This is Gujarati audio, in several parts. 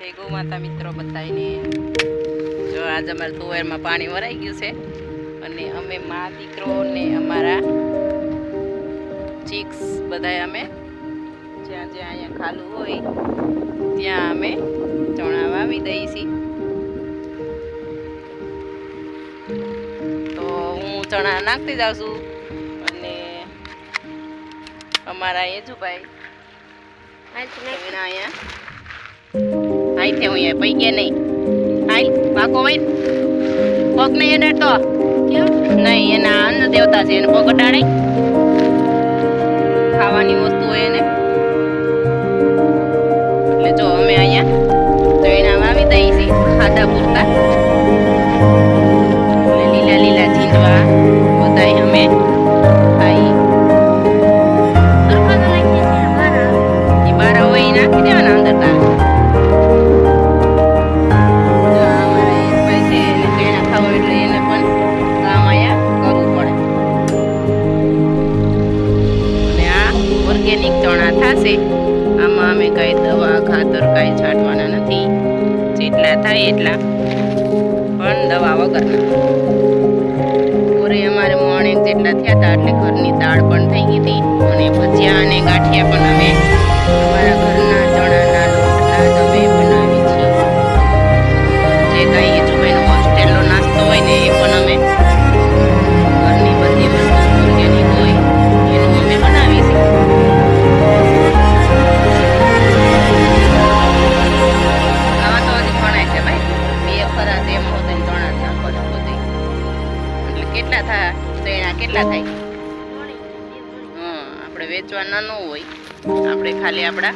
જય ગૌ માતા મિત્રો બધાને જો આજ અમારા તુવેરમાં પાણી ભરાઈ ગયું છે અને અમે મા દીકરો ને અમારા ચીક્સ બધા અમે જ્યાં જ્યાં અહીંયા ખાલું હોય ત્યાં અમે ચણા વાવી દઈએ છીએ. તો હું ચણા નાખતી જાઉં છું અને અમારા યજુભાઈ અહીંયા આઈ થે હું પૈ ગયા નહીં આઈ પાકો હોય પગ નહીં એને તો નહીં એના અન્ન દેવતા છે એને પગ અટાડે ખાવાની વસ્તુ હોય એને એટલે જો અમે અહીંયા ચણા વાવી દઈએ છીએ ખાધા પૂરતા એટલે લીલા લીલા ઝીંડવા બધા અમે ખાઈ એ બારા હોય નાખી દેવાના અંદર તારે ઓર્ગેનિક ચણા થશે. આમાં અમે કાંઈ દવા ખાતર કાંઈ છાંટવાના નથી, જેટલા થાય એટલા પણ દવા વગરના. ઓરે અમારે મોણે જેટલા થયા હતા એટલે ઘરની દાળ પણ થઈ ગઈ હતી અને ભજીયા અને ગાંઠિયા પણ અમે અમારા ઘરના ચણાના લોટના જ અમે બનાવી છીએ. જે કાંઈ યજુભાઈનો હોસ્ટેલનો નાસ્તો હોય ને એ પણ અમે ઘરની બધી વસ્તુ ઓર્ગેનિક હોય એનું અમે બનાવી છીએ. કેટલા થાય ચણા કેટલા થાય? આપણે વેચવાના ન હોય, આપણે ખાલી આપણા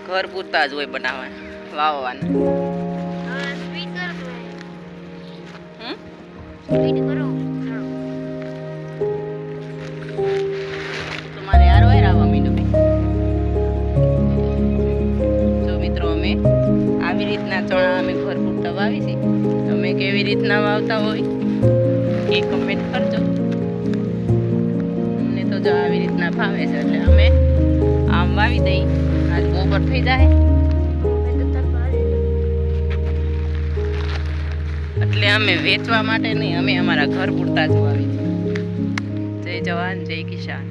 ઘર પૂરતા જ હોય બનાવવાના વાવવાના. તમારે યાર હોય રાવા મીંડું જો મિત્રો અમે આવી રીતના ચણા અમે ઘર પૂરતા વાવી છે. તમે કેવી રીતના વાવતા હોય એ કમેન્ટ કરજો. અમને તો જો આવી રીતના ભાવે છે એટલે અમે આમ વાવી દઈ. આજ બપોર થઈ જાય એટલે અમે વેચવા માટે નહીં, અમે અમારા ઘર પૂરતા જ વાવી. જય જવાન જય કિસાન.